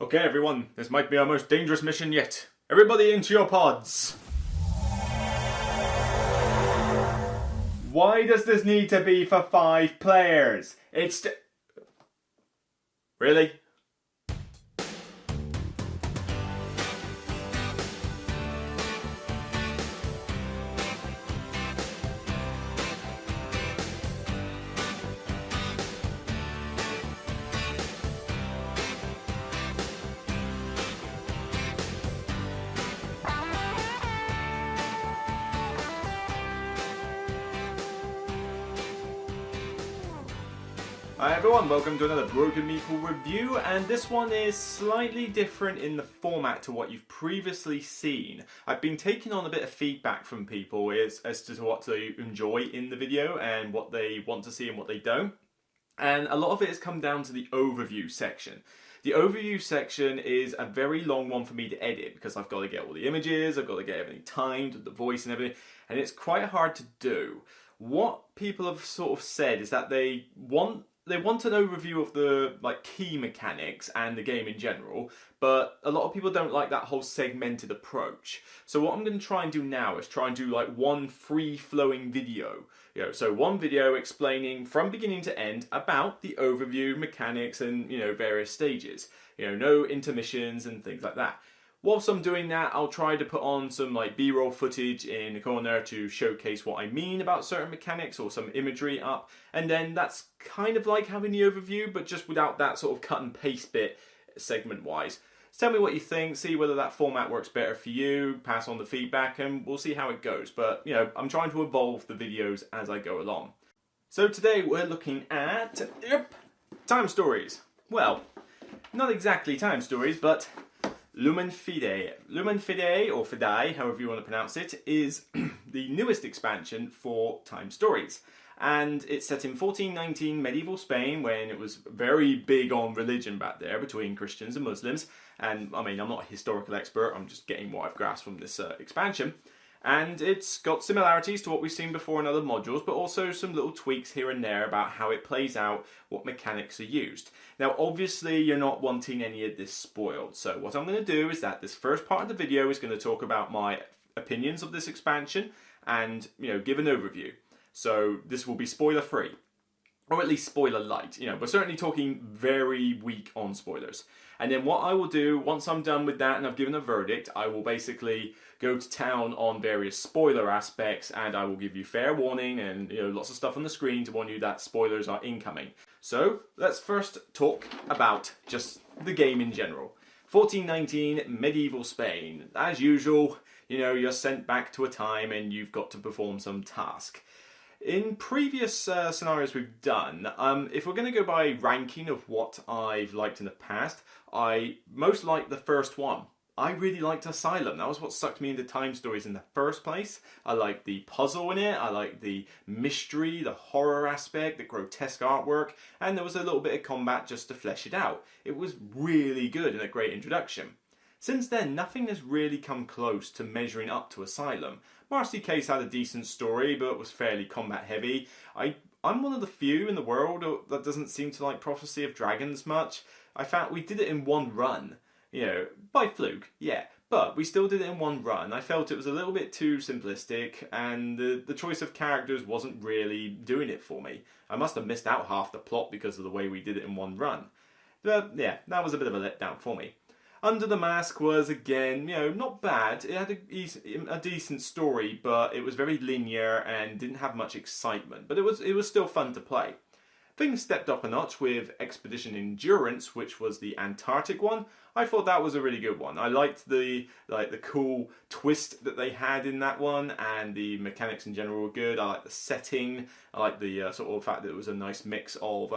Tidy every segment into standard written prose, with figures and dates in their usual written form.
Okay everyone, this might be our most dangerous mission yet. Everybody into your pods! Why does this need to be for 5 players? Really? Hi everyone, welcome to another Broken Meeple review, and this one is slightly different in the format to what you've previously seen. I've been taking on a bit of feedback from people as to what they enjoy in the video and what they want to see and what they don't. And a lot of it has come down to the overview section. The overview section is a very long one for me to edit because I've got to get all the images, I've got to get everything timed with the voice and everything, and it's quite hard to do. What people have sort of said is that they want an overview of the key mechanics and the game in general, but a lot of people don't like that whole segmented approach. So what I'm going to try and do now is try and do one free-flowing video. So one video explaining from beginning to end about the overview, mechanics, and various stages. No intermissions and things like that. Whilst I'm doing that, I'll try to put on some B-roll footage in the corner to showcase what I mean about certain mechanics or some imagery up. And then that's kind of like having the overview, but just without that sort of cut and paste bit segment-wise. So tell me what you think, see whether that format works better for you, pass on the feedback, and we'll see how it goes. But, I'm trying to evolve the videos as I go along. So today we're looking at, time stories. Well, not exactly time stories, but Lumen Fidei. Lumen Fidei, or Fidei, however you want to pronounce it, is the newest expansion for time stories. And it's set in 1419 medieval Spain, when it was very big on religion back there between Christians and Muslims. And I mean, I'm not a historical expert, I'm just getting what I've grasped from this expansion. And it's got similarities to what we've seen before in other modules, but also some little tweaks here and there about how it plays out, what mechanics are used. Now, obviously, you're not wanting any of this spoiled. So what I'm going to do is that this first part of the video is going to talk about my opinions of this expansion and, give an overview. So this will be spoiler-free, or at least spoiler-light. We're certainly talking very weak on spoilers. And then what I will do, once I'm done with that and I've given a verdict, I will basically go to town on various spoiler aspects, and I will give you fair warning and lots of stuff on the screen to warn you that spoilers are incoming. So let's first talk about just the game in general. 1419 medieval Spain. As usual, you're sent back to a time and you've got to perform some task. In previous scenarios we've done, if we're going to go by ranking of what I've liked in the past, I most liked the first one. I really liked Asylum. That was what sucked me into time stories in the first place. I liked the puzzle in it, I liked the mystery, the horror aspect, the grotesque artwork, and there was a little bit of combat just to flesh it out. It was really good and a great introduction. Since then, nothing has really come close to measuring up to Asylum. Marcy Case had a decent story, but was fairly combat heavy. I'm one of the few in the world that doesn't seem to like Prophecy of Dragons much. I found we did it in one run, by fluke, yeah, but we still did it in one run. I felt it was a little bit too simplistic, and the choice of characters wasn't really doing it for me. I must have missed out half the plot because of the way we did it in one run. But yeah, that was a bit of a letdown for me. Under the Mask was, again, not bad. It had a decent story, but it was very linear and didn't have much excitement. But it was still fun to play. Things stepped up a notch with Expedition Endurance, which was the Antarctic one. I thought that was a really good one. I liked the cool twist that they had in that one, and the mechanics in general were good. I liked the setting. I liked the sort of fact that it was a nice mix of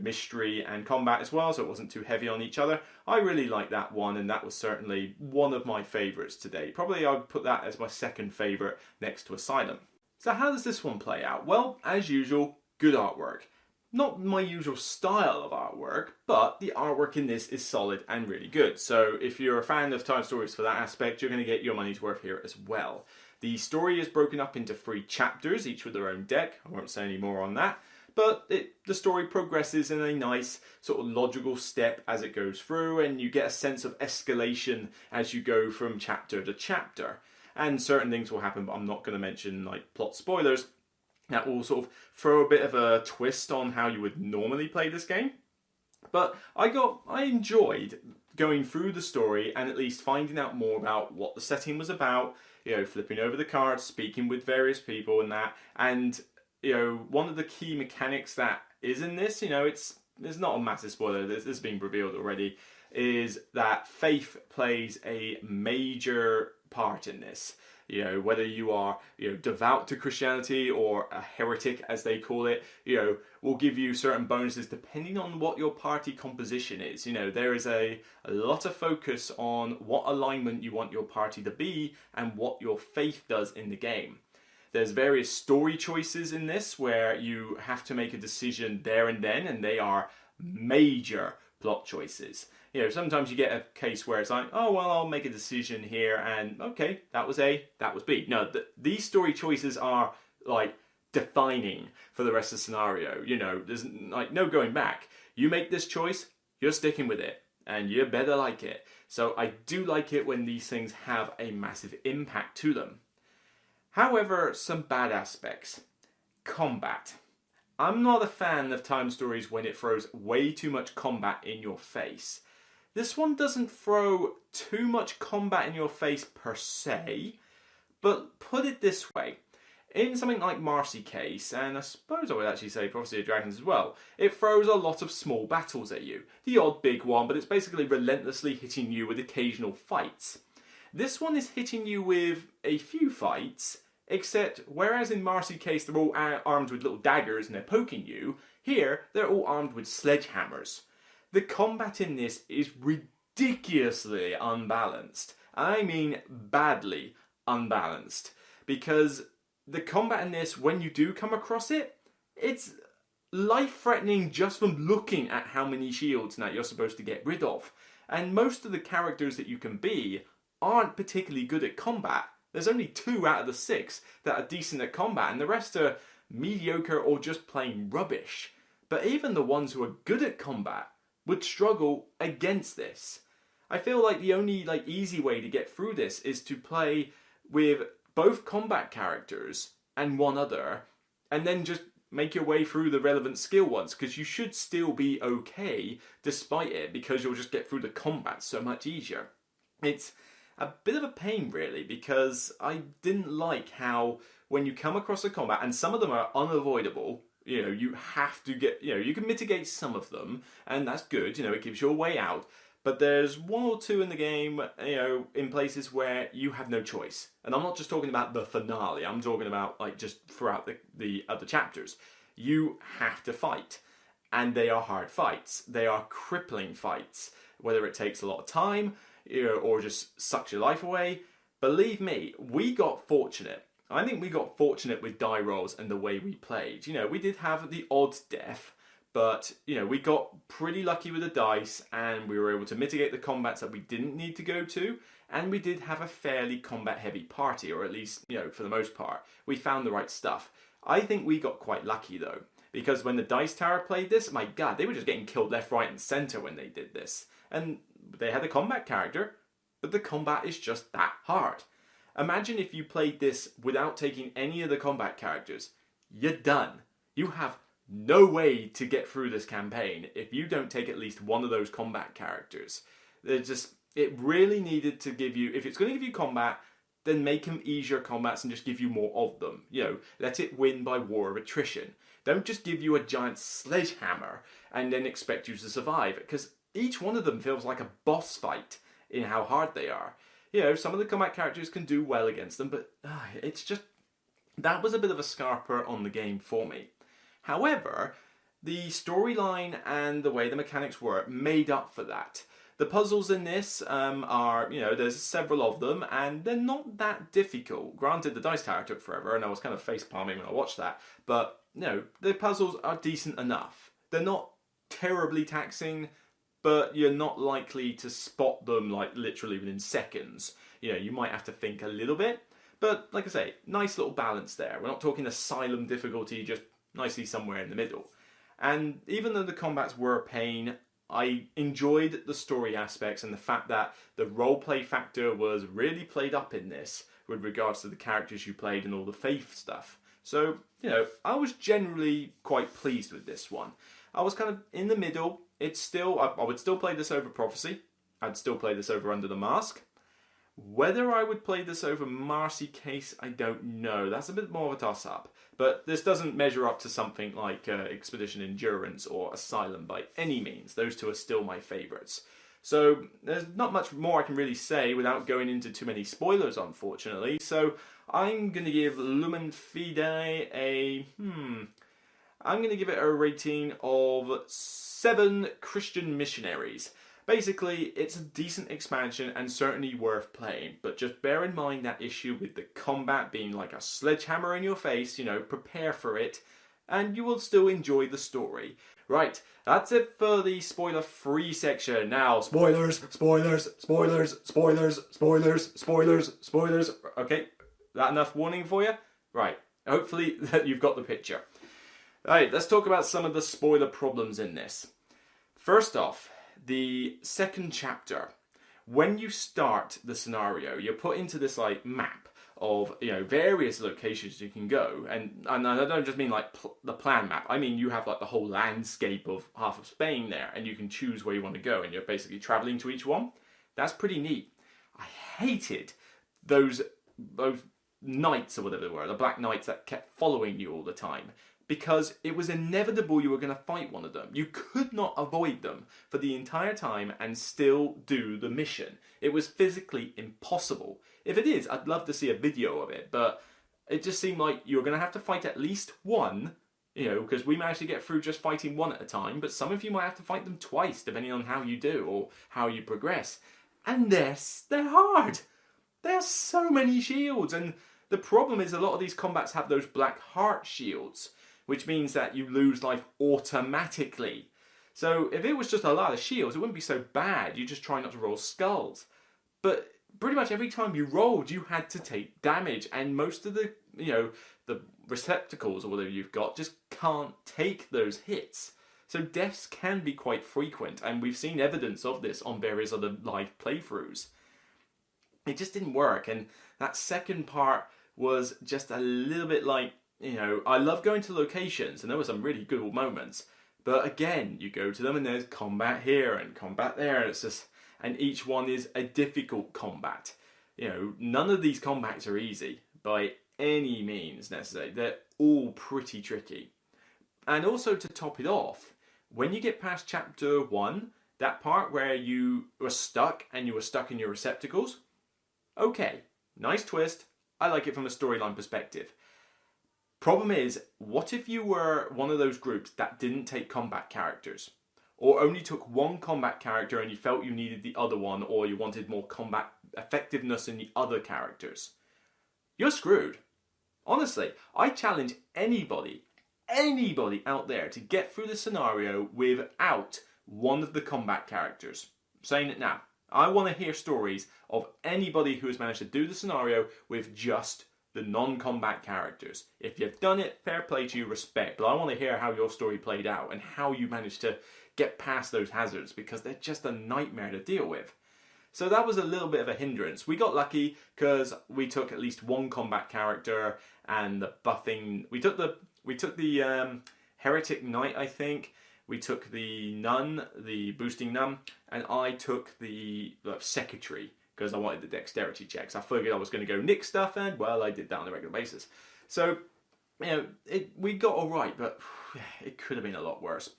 mystery and combat as well, so it wasn't too heavy on each other. I really liked that one, and that was certainly one of my favourites today. Probably I'd put that as my second favourite next to Asylum. So how does this one play out? Well, as usual, good artwork. Not my usual style of artwork, but the artwork in this is solid and really good. So if you're a fan of time stories for that aspect, you're going to get your money's worth here as well. The story is broken up into 3 chapters, each with their own deck. I won't say any more on that. but the story progresses in a nice sort of logical step as it goes through, and you get a sense of escalation as you go from chapter to chapter. And certain things will happen, but I'm not going to mention like plot spoilers. That will sort of throw a bit of a twist on how you would normally play this game. But I enjoyed going through the story and at least finding out more about what the setting was about, flipping over the cards, speaking with various people and that. And, one of the key mechanics that is in this, it's not a massive spoiler, this has been revealed already, is that faith plays a major part in this. Whether you are, devout to Christianity or a heretic, as they call it, will give you certain bonuses depending on what your party composition is. There is a lot of focus on what alignment you want your party to be and what your faith does in the game. There's various story choices in this where you have to make a decision there and then, and they are major plot choices. Sometimes you get a case where it's like, oh, well, I'll make a decision here, and okay, that was A, that was B. No, these story choices are like defining for the rest of the scenario. There's like no going back. You make this choice, you're sticking with it, and you better like it. So I do like it when these things have a massive impact to them. However, some bad aspects. Combat. I'm not a fan of time stories when it throws way too much combat in your face. This one doesn't throw too much combat in your face per se, but put it this way. In something like Marcy Case, and I suppose I would actually say Prophecy of Dragons as well, it throws a lot of small battles at you. The odd big one, but it's basically relentlessly hitting you with occasional fights. This one is hitting you with a few fights, except whereas in Marcy Case they're all armed with little daggers and they're poking you, here they're all armed with sledgehammers. The combat in this is ridiculously unbalanced. I mean badly unbalanced. Because the combat in this, when you do come across it, it's life-threatening just from looking at how many shields that you're supposed to get rid of. And most of the characters that you can be aren't particularly good at combat. There's only 2 out of the 6 that are decent at combat, and the rest are mediocre or just plain rubbish. But even the ones who are good at combat would struggle against this. I feel like the only easy way to get through this is to play with both combat characters and one other, and then just make your way through the relevant skill ones, because you should still be okay despite it, because you'll just get through the combat so much easier. It's a bit of a pain really, because I didn't like how when you come across a combat, and some of them are unavoidable, you have to get, you can mitigate some of them, and that's good, it gives you a way out. But there's 1 or 2 in the game, in places where you have no choice. And I'm not just talking about the finale, I'm talking about just throughout the other chapters. You have to fight. And they are hard fights. They are crippling fights. Whether it takes a lot of time, or just sucks your life away. Believe me, we got fortunate. I think we got fortunate with die rolls and the way we played. We did have the odd death, but we got pretty lucky with the dice, and we were able to mitigate the combats that we didn't need to go to, and we did have a fairly combat heavy party, or at least, for the most part. We found the right stuff. I think we got quite lucky though, because when the Dice Tower played this, my god, they were just getting killed left, right and centre when they did this. And they had a combat character, but the combat is just that hard. Imagine if you played this without taking any of the combat characters. You're done. You have no way to get through this campaign if you don't take at least one of those combat characters. It really needed to give you, if it's going to give you combat, then make them easier combats and just give you more of them. Let it win by war of attrition. Don't just give you a giant sledgehammer and then expect you to survive, because each one of them feels like a boss fight in how hard they are. Some of the combat characters can do well against them, but it's just, that was a bit of a scarper on the game for me. However, the storyline and the way the mechanics work made up for that. The puzzles in this are, there's several of them, and they're not that difficult. Granted, the Dice Tower took forever, and I was kind of face-palming when I watched that, but, the puzzles are decent enough. They're not terribly taxing, but you're not likely to spot them literally within seconds. You might have to think a little bit, but like I say, nice little balance there. We're not talking asylum difficulty, just nicely somewhere in the middle. And even though the combats were a pain, I enjoyed the story aspects and the fact that the roleplay factor was really played up in this with regards to the characters you played and all the faith stuff. So, I was generally quite pleased with this one. I was kind of in the middle. I would still play this over Prophecy. I'd still play this over Under the Mask. Whether I would play this over Marcy Case, I don't know. That's a bit more of a toss-up. But this doesn't measure up to something like Expedition Endurance or Asylum by any means. Those two are still my favourites. So there's not much more I can really say without going into too many spoilers, unfortunately. So I'm going to give Lumen Fidei I'm going to give it a rating of 7 Christian missionaries. Basically, it's a decent expansion and certainly worth playing, but just bear in mind that issue with the combat being like a sledgehammer in your face, prepare for it, and you will still enjoy the story. Right, that's it for the spoiler-free section. Now, spoilers, spoilers, spoilers, spoilers, spoilers, spoilers, spoilers. Okay, that enough warning for you? Right, hopefully that you've got the picture. Alright, let's talk about some of the spoiler problems in this. First off, the second chapter. When you start the scenario, you're put into this map of various locations you can go, and I don't just mean the plan map. I mean you have the whole landscape of half of Spain there, and you can choose where you want to go, and you're basically traveling to each one. That's pretty neat. I hated those knights or whatever they were, the black knights that kept following you all the time. Because it was inevitable you were going to fight one of them. You could not avoid them for the entire time and still do the mission. It was physically impossible. If it is, I'd love to see a video of it, but it just seemed like you were going to have to fight at least one, because we managed to get through just fighting one at a time, but some of you might have to fight them twice, depending on how you do or how you progress. And they're hard. There are so many shields, and the problem is a lot of these combats have those black heart shields, which means that you lose life automatically. So if it was just a lot of shields, it wouldn't be so bad. You just try not to roll skulls. But pretty much every time you rolled, you had to take damage, and most of the receptacles or whatever you've got just can't take those hits. So deaths can be quite frequent, and we've seen evidence of this on various other live playthroughs. It just didn't work, and that second part was just a little bit I love going to locations, and there were some really good moments. But again, you go to them and there's combat here and combat there, and each one is a difficult combat. None of these combats are easy by any means necessary. They're all pretty tricky. And also to top it off, when you get past chapter 1, that part where you were stuck and you were stuck in your receptacles, okay, nice twist. I like it from a storyline perspective. Problem is, what if you were one of those groups that didn't take combat characters? Or only took one combat character and you felt you needed the other one, or you wanted more combat effectiveness in the other characters? You're screwed. Honestly, I challenge anybody out there to get through the scenario without one of the combat characters. I'm saying it now. I want to hear stories of anybody who has managed to do the scenario with just the non-combat characters. If you've done it, fair play to you, respect. But I want to hear how your story played out and how you managed to get past those hazards, because they're just a nightmare to deal with. So that was a little bit of a hindrance. We got lucky because we took at least one combat character, and the buffing. We took the Heretic Knight, I think. We took the Nun, the boosting Nun, and I took the Secretary, because I wanted the dexterity checks. I figured I was going to go nick stuff, and well, I did that on a regular basis. So, we got all right, but it could have been a lot worse.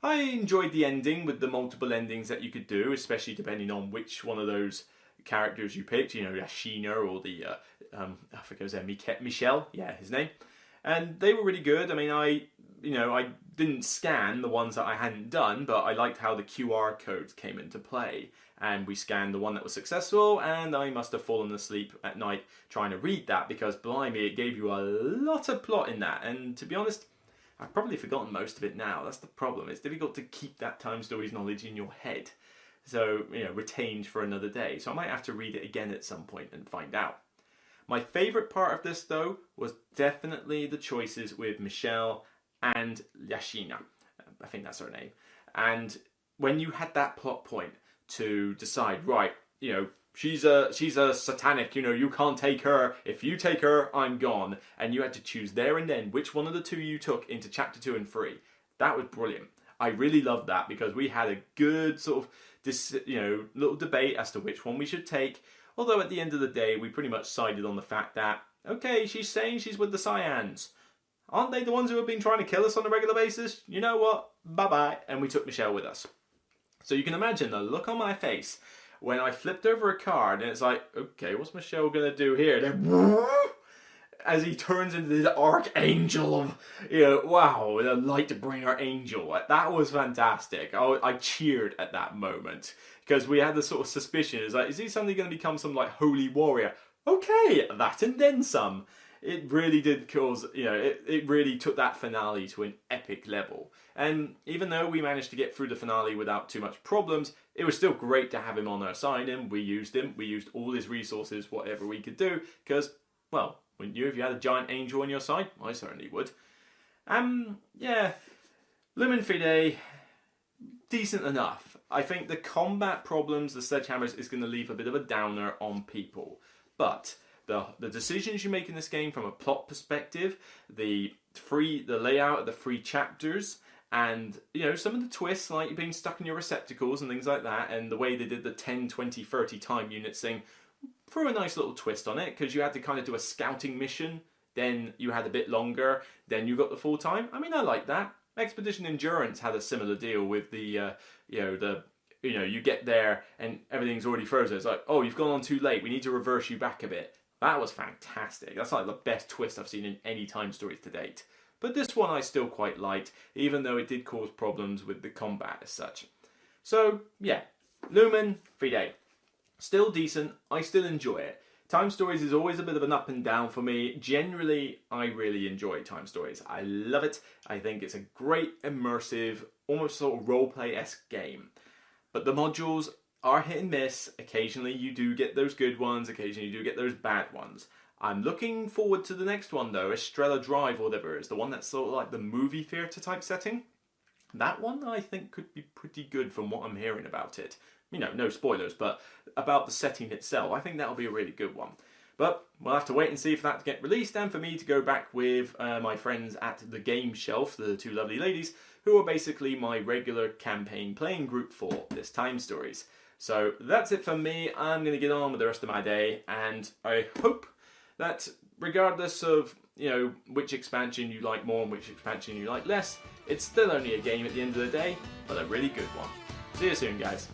I enjoyed the ending with the multiple endings that you could do, especially depending on which one of those characters you picked. Ashina or the I forget his name, Michel, yeah, his name, and they were really good. I mean, I didn't scan the ones that I hadn't done, but I liked how the QR codes came into play. And we scanned the one that was successful, and I must have fallen asleep at night trying to read that, because blimey, it gave you a lot of plot in that. And to be honest, I've probably forgotten most of it now. That's the problem. It's difficult to keep that time stories knowledge in your head. So, retained for another day. So I might have to read it again at some point and find out. My favourite part of this, though, was definitely the choices with Michelle and Yashina. I think that's her name. And when you had that plot point to decide, right, you know, she's a satanic, you know, you can't take her. If you take her, I'm gone. And you had to choose there and then which one of the two you took into chapter 2 and 3. That was brilliant. I really loved that because we had a good sort of little debate as to which one we should take. Although at the end of the day, we pretty much sided on the fact that, okay, she's saying she's with the Cyans. Aren't they the ones who have been trying to kill us on a regular basis? You know what? Bye-bye. And we took Michelle with us. So you can imagine the look on my face when I flipped over a card and it's like, okay, what's Michelle going to do here? Then, as he turns into this archangel of, you know, wow, the light-bringer angel. That was fantastic. I cheered at that moment because we had the sort of suspicion. It's like, is he suddenly going to become some like holy warrior? Okay, that and then some. It really did cause, you know, it really took that finale to an epic level. And even though we managed to get through the finale without too much problems, it was still great to have him on our side, and we used him. We used all his resources, whatever we could do, because, well, wouldn't you if you had a giant angel on your side? I certainly would. Yeah, Lumen Fidei, decent enough. I think the combat problems, the sledgehammers, is going to leave a bit of a downer on people. But the decisions you make in this game from a plot perspective, the layout of the 3 chapters, and, you know, some of the twists, like being stuck in your receptacles and things like that, and the way they did the 10, 20, 30 time units thing, threw a nice little twist on it, because you had to kind of do a scouting mission, then you had a bit longer, then you got the full time. I mean, I like that. Expedition Endurance had a similar deal with the, you get there and everything's already frozen. It's like, oh, you've gone on too late. We need to reverse you back a bit. That was fantastic. That's like the best twist I've seen in any time stories to date. But this one I still quite liked, even though it did cause problems with the combat as such. So, yeah, Lumen Fidei. Still decent. I still enjoy it. Time Stories is always a bit of an up and down for me. Generally, I really enjoy Time Stories. I love it. I think it's a great, immersive, almost sort of roleplay-esque game. But the modules are hit and miss. Occasionally you do get those good ones, occasionally you do get those bad ones. I'm looking forward to the next one though, Estrella Drive or whatever it is, the one that's sort of like the movie theatre type setting. That one I think could be pretty good from what I'm hearing about it. You know, no spoilers, but about the setting itself, I think that'll be a really good one. But we'll have to wait and see for that to get released and for me to go back with my friends at the Game Shelf, the 2 lovely ladies, who are basically my regular campaign playing group for this Time Stories. So that's it for me. I'm going to get on with the rest of my day, and I hope that regardless of, you know, which expansion you like more and which expansion you like less, it's still only a game at the end of the day, but a really good one. See you soon, guys.